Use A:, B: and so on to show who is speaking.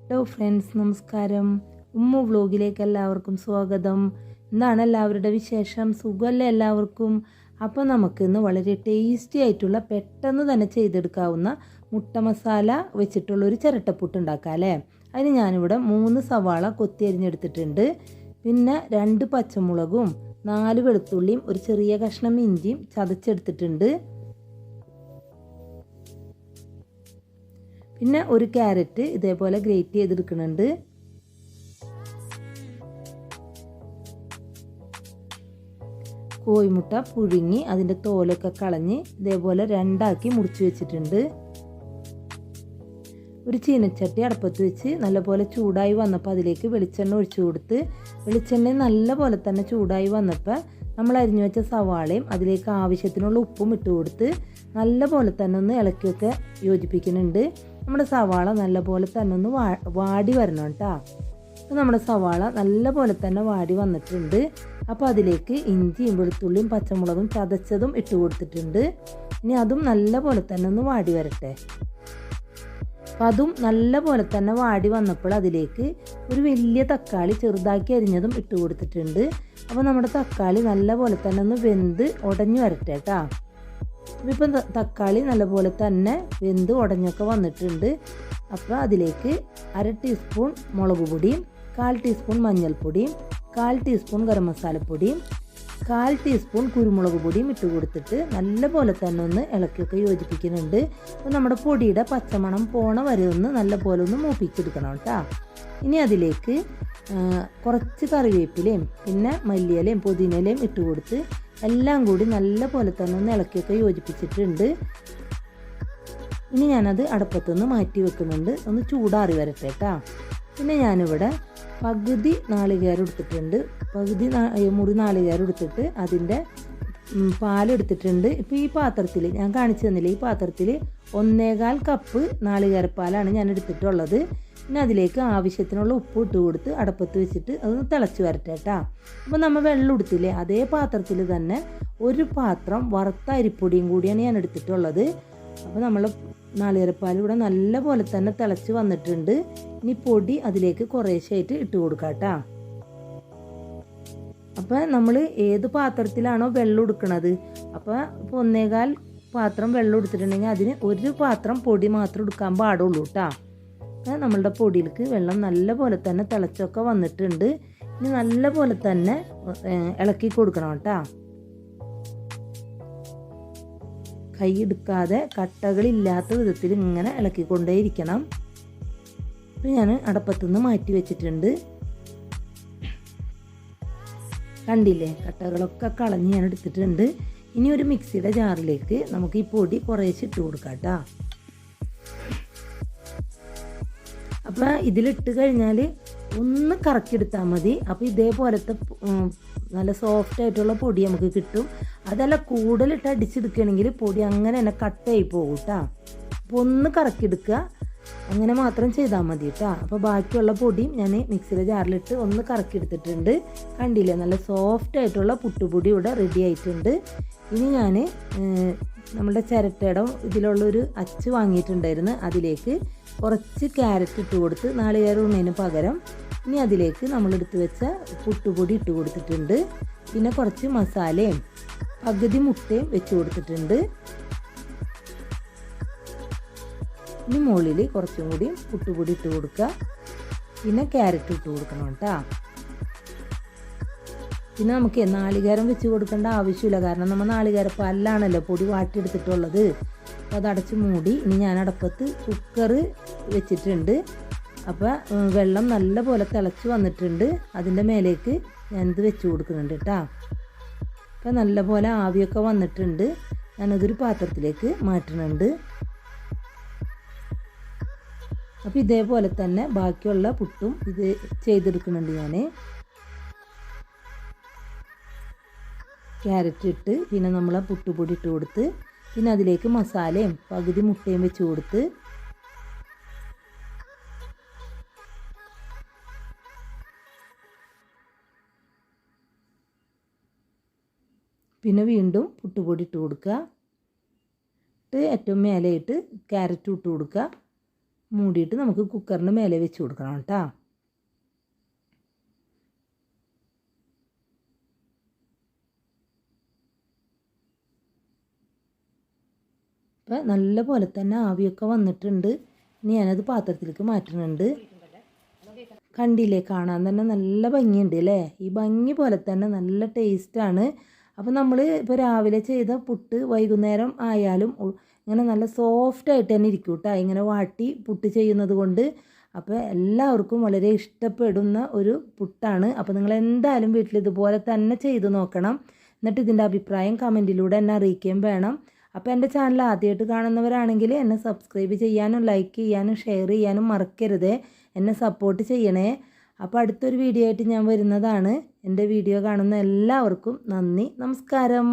A: Hello friends, നമസ്കാരം. Umm വ്ലോഗിലേക്ക് എല്ലാവർക്കും സ്വാഗതം. എന്താണ് എല്ലാവരുടെ വിശേഷം? സുഖമല്ലേ എല്ലാവർക്കും? അപ്പോൾ നമുക്കിന്ന് വളരെ ടേസ്റ്റി ആയിട്ടുള്ള പെട്ടെന്ന് തന്നെ ചെയ്തെടുക്കാവുന്ന മുട്ട മസാല വെച്ചിട്ടുള്ളൊരു ചിരട്ടപ്പുട്ട് ഉണ്ടാക്കാം അല്ലേ. അതിന് ഞാനിവിടെ 3 സവാള കൊത്തി അരിഞ്ഞെടുത്തിട്ടുണ്ട്. പിന്നെ 2 പച്ചമുളകും 4 വെളുത്തുള്ളിയും ഒരു ചെറിയ കഷ്ണം ഇഞ്ചിയും ചതച്ചെടുത്തിട്ടുണ്ട്. പിന്നെ ഒരു ക്യാരറ്റ് ഇതേപോലെ ഗ്രേറ്റ് ചെയ്തെടുക്കുന്നുണ്ട്. കോഴിമുട്ട പുഴുങ്ങി അതിൻ്റെ തോലൊക്കെ കളഞ്ഞ് ഇതേപോലെ 2ആക്കി മുറിച്ച് വെച്ചിട്ടുണ്ട്. ഒരു ചീനച്ചട്ടി അടുപ്പത്ത് വെച്ച് നല്ലപോലെ ചൂടായി വന്നപ്പോൾ അതിലേക്ക് വെളിച്ചെണ്ണ ഒഴിച്ചു കൊടുത്ത് വെളിച്ചെണ്ണ നല്ലപോലെ തന്നെ ചൂടായി വന്നപ്പോൾ നമ്മൾ അരിഞ്ഞു വെച്ച സവാളയും അതിലേക്ക് ആവശ്യത്തിനുള്ള ഉപ്പും ഇട്ട് കൊടുത്ത് നല്ലപോലെ തന്നെ ഒന്ന് ഇളക്കിയൊക്കെ യോജിപ്പിക്കുന്നുണ്ട്. നമ്മുടെ സവാള നല്ലപോലെ തന്നെ ഒന്ന് വാടി വരണം കേട്ടോ. അപ്പോൾ നമ്മുടെ സവാള നല്ലപോലെ തന്നെ വാടി വന്നിട്ടുണ്ട്. അപ്പോൾ അതിലേക്ക് ഇഞ്ചിയും വെളുത്തുള്ളിയും പച്ചമുളകും ചതച്ചതും ഇട്ട് കൊടുത്തിട്ടുണ്ട്. ഇനി അതും നല്ലപോലെ തന്നെ ഒന്ന് വാടി വരട്ടെ. അപ്പോൾ അതും നല്ലപോലെ തന്നെ വാടി വന്നപ്പോൾ അതിലേക്ക് ഒരു വലിയ തക്കാളി ചെറുതാക്കി അരിഞ്ഞതും ഇട്ട് കൊടുത്തിട്ടുണ്ട്. അപ്പോൾ നമ്മുടെ തക്കാളി നല്ലപോലെ തന്നെ ഒന്ന് വെന്ത് ഉടഞ്ഞു വരട്ടെ കേട്ടോ. ഇപ്പം തക്കാളി നല്ലപോലെ തന്നെ വെന്ത് ഉടഞ്ഞൊക്കെ വന്നിട്ടുണ്ട്. അപ്പോൾ അതിലേക്ക് 1/2 ടീസ്പൂൺ മുളക് പൊടിയും 1/4 ടീസ്പൂൺ മഞ്ഞൾപ്പൊടിയും 1/4 ടീസ്പൂൺ ഗരം മസാലപ്പൊടിയും 1/4 ടീസ്പൂൺ കുരുമുളക് പൊടിയും ഇട്ട് കൊടുത്തിട്ട് നല്ലപോലെ തന്നെ ഒന്ന് ഇളക്കിയൊക്കെ യോജിപ്പിക്കുന്നുണ്ട്. അപ്പോൾ നമ്മുടെ പൊടിയുടെ പച്ചമണം പോണ വരെ ഒന്ന് നല്ലപോലെ ഒന്ന് മൂപ്പിച്ചെടുക്കണം കേട്ടോ. ഇനി അതിലേക്ക് കുറച്ച് കറിവേപ്പിലയും പിന്നെ മല്ലിയിലയും പുതിനയിലയും ഇട്ട് കൊടുത്ത് എല്ലാം കൂടി നല്ലപോലെ തന്നെ ഒന്ന് ഇളക്കിയൊക്കെ യോജിപ്പിച്ചിട്ടുണ്ട്. ഇനി ഞാനത് അടുപ്പത്തുനിന്ന് മാറ്റി വെക്കുന്നുണ്ട്, ഒന്ന് ചൂടാറി വരട്ടെ കേട്ടോ. പിന്നെ ഞാനിവിടെ പകുതി നാളികേരം എടുത്തിട്ടുണ്ട്. പകുതി മുറി നാളികേരം എടുത്തിട്ട് അതിൻ്റെ പാലെടുത്തിട്ടുണ്ട്. ഇപ്പോൾ ഈ പാത്രത്തിൽ ഞാൻ കാണിച്ചു തന്നില്ല, ഈ പാത്രത്തിൽ 1.25 കപ്പ് നാളികേരപ്പാലാണ് ഞാൻ എടുത്തിട്ടുള്ളത്. പിന്നെ അതിലേക്ക് ആവശ്യത്തിനുള്ള ഉപ്പ് ഇട്ട് കൊടുത്ത് അടുപ്പത്ത് വെച്ചിട്ട് അതൊന്ന് തിളച്ച് വരട്ടെ കേട്ടോ. അപ്പോൾ നമ്മൾ വെള്ളം എടുത്തില്ലേ, അതേ പാത്രത്തിൽ തന്നെ ഒരു പാത്രം വറുത്ത അരിപ്പൊടിയും കൂടിയാണ് ഞാൻ എടുത്തിട്ടുള്ളത്. അപ്പോൾ നമ്മൾ നാളികേരപ്പാൽ ഇവിടെ നല്ലപോലെ തന്നെ തിളച്ച് വന്നിട്ടുണ്ട്. ഇനി പൊടി അതിലേക്ക് കുറേശ്ശായിട്ട് ഇട്ട് കൊടുക്കാം കേട്ടോ. അപ്പോൾ നമ്മൾ ഏത് പാത്രത്തിലാണോ വെള്ളം എടുക്കണത്, അപ്പോൾ 1.25 പാത്രം വെള്ളം എടുത്തിട്ടുണ്ടെങ്കിൽ അതിന് ഒരു പാത്രം പൊടി മാത്രം എടുക്കാൻ പാടുള്ളൂ കേട്ടോ. നമ്മളുടെ പൊടിയിലേക്ക് വെള്ളം നല്ലപോലെ തന്നെ തിളച്ചൊക്കെ വന്നിട്ടുണ്ട്. ഇനി നല്ലപോലെ തന്നെ ഇളക്കി കൊടുക്കണം കേട്ടോ. കൈ എടുക്കാതെ കട്ടകളില്ലാത്ത വിധത്തിൽ ഇങ്ങനെ ഇളക്കിക്കൊണ്ടേയിരിക്കണം. ഇപ്പം ഞാൻ അടുപ്പത്തുനിന്ന് മാറ്റി വെച്ചിട്ടുണ്ട്. കണ്ടില്ലേ, കട്ടകളൊക്കെ കളഞ്ഞ് ഞാൻ എടുത്തിട്ടുണ്ട്. ഇനി ഒരു മിക്സിയുടെ ജാറിലേക്ക് നമുക്ക് ഈ പൊടി കുറേശ്ശെ ഇട്ട് കൊടുക്കാം കേട്ടോ. അപ്പോൾ ഇതിലിട്ട് കഴിഞ്ഞാൽ ഒന്ന് കറക്കിയെടുത്താൽ മതി. അപ്പോൾ ഇതേപോലത്തെ നല്ല സോഫ്റ്റ് ആയിട്ടുള്ള പൊടി നമുക്ക് കിട്ടും. അതല്ല കൂടുതലിട്ട് അടിച്ചെടുക്കുകയാണെങ്കിൽ പൊടി അങ്ങനെ തന്നെ കട്ടായി പോകും കേട്ടോ. അപ്പോൾ ഒന്ന് കറക്കിയെടുക്കുക, അങ്ങനെ മാത്രം ചെയ്താൽ മതി കേട്ടോ. അപ്പോൾ ബാക്കിയുള്ള പൊടിയും ഞാൻ മിക്സിയുടെ ജാറിലിട്ട് ഒന്ന് കറക്കിയെടുത്തിട്ടുണ്ട്. കണ്ടില്ലേ, നല്ല സോഫ്റ്റ് ആയിട്ടുള്ള പുട്ടുപൊടി ഇവിടെ റെഡി ആയിട്ടുണ്ട്. ഇനി ഞാൻ നമ്മുടെ ചിരട്ടയുടെ ഇതിലുള്ളൊരു അച്ച് വാങ്ങിയിട്ടുണ്ടായിരുന്നു, അതിലേക്ക് കുറച്ച് ക്യാരറ്റ് ഇട്ട് കൊടുത്ത് നാളികേരം ഉണ്ണതിന് പകരം ഇനി അതിലേക്ക് നമ്മളെടുത്ത് വെച്ച പുട്ടുപൊടി ഇട്ട് കൊടുത്തിട്ടുണ്ട്. പിന്നെ കുറച്ച് മസാലയും പകുതി മുട്ടയും വെച്ച് കൊടുത്തിട്ടുണ്ട്. ഇനി മുകളിൽ കുറച്ചും കൂടി പുട്ടുപൊടി ഇട്ട് കൊടുക്കുക. പിന്നെ ക്യാരറ്റ് ഇട്ട് കൊടുക്കണം കേട്ടോ. പിന്നെ നമുക്ക് നാളികേരം വെച്ച് കൊടുക്കേണ്ട ആവശ്യമില്ല, കാരണം നമ്മൾ നാളികേരപ്പാലിലാണല്ലോ പൊടി വാട്ടിയെടുത്തിട്ടുള്ളത്. അപ്പോൾ അതടച്ച് മൂടി ഇനി ഞാൻ അടുപ്പത്ത് കുക്കർ വെച്ചിട്ടുണ്ട്. അപ്പോൾ വെള്ളം നല്ലപോലെ തിളച്ച് വന്നിട്ടുണ്ട്. അതിൻ്റെ മേലേക്ക് ഞാനിത് വെച്ച് കൊടുക്കുന്നുണ്ട് കേട്ടോ. അപ്പോൾ നല്ലപോലെ ആവിയൊക്കെ വന്നിട്ടുണ്ട്. ഞാനതൊരു പാത്രത്തിലേക്ക് മാറ്റുന്നുണ്ട്. അപ്പോൾ ഇതേപോലെ തന്നെ ബാക്കിയുള്ള പുട്ടും ഇത് ചെയ്തെടുക്കുന്നുണ്ട് ഞാൻ. ക്യാരറ്റ് ഇട്ട് പിന്നെ നമ്മൾ പുട്ടുപൊടി ഇട്ട് കൊടുത്ത് പിന്നെ അതിലേക്ക് മസാലയും പകുതി മുട്ടയും വെച്ച് കൊടുത്ത് പിന്നെ വീണ്ടും പുട്ടുപൊടി ഇട്ട് കൊടുക്കുക. ഏറ്റവും മേലെയിട്ട് ക്യാരറ്റ് ഇട്ട് കൊടുക്കുക. മൂടിയിട്ട് നമുക്ക് കുക്കറിന് മേലെ വെച്ച് കൊടുക്കണം കേട്ടോ. ഇപ്പം നല്ല പോലെ തന്നെ ആവിയൊക്കെ വന്നിട്ടുണ്ട്. ഇനി ഞാനത് പാത്രത്തിലേക്ക് മാറ്റുന്നുണ്ട്. കണ്ടില്ലേ, കാണാൻ തന്നെ നല്ല ഭംഗിയുണ്ട് അല്ലേ. ഈ ഭംഗി പോലെ തന്നെ നല്ല ടേസ്റ്റാണ്. അപ്പോൾ നമ്മൾ ഇപ്പോൾ രാവിലെ ചെയ്ത പുട്ട് വൈകുന്നേരം ആയാലും ഇങ്ങനെ നല്ല സോഫ്റ്റായിട്ട് തന്നെ ഇരിക്കും കേട്ടോ, ഇങ്ങനെ വാട്ടി പുട്ട് ചെയ്യുന്നത് കൊണ്ട്. അപ്പോൾ എല്ലാവർക്കും വളരെ ഇഷ്ടപ്പെടുന്ന ഒരു പുട്ടാണ്. അപ്പോൾ നിങ്ങൾ എന്തായാലും വീട്ടിൽ ഇതുപോലെ തന്നെ ചെയ്ത് നോക്കണം. എന്നിട്ട് ഇതിൻ്റെ അഭിപ്രായം കമൻറ്റിലൂടെ എന്നെ അറിയിക്കുകയും വേണം. അപ്പോൾ എൻ്റെ ചാനൽ ആദ്യമായിട്ട് കാണുന്നവരാണെങ്കിൽ എന്നെ സബ്സ്ക്രൈബ് ചെയ്യാനും ലൈക്ക് ചെയ്യാനും ഷെയർ ചെയ്യാനും മറക്കരുത്. എന്നെ സപ്പോർട്ട് ചെയ്യണേ. അപ്പോൾ അടുത്തൊരു വീഡിയോ ആയിട്ട് ഞാൻ വരുന്നതാണ്. എൻ്റെ വീഡിയോ കാണുന്ന എല്ലാവർക്കും നന്ദി, നമസ്കാരം.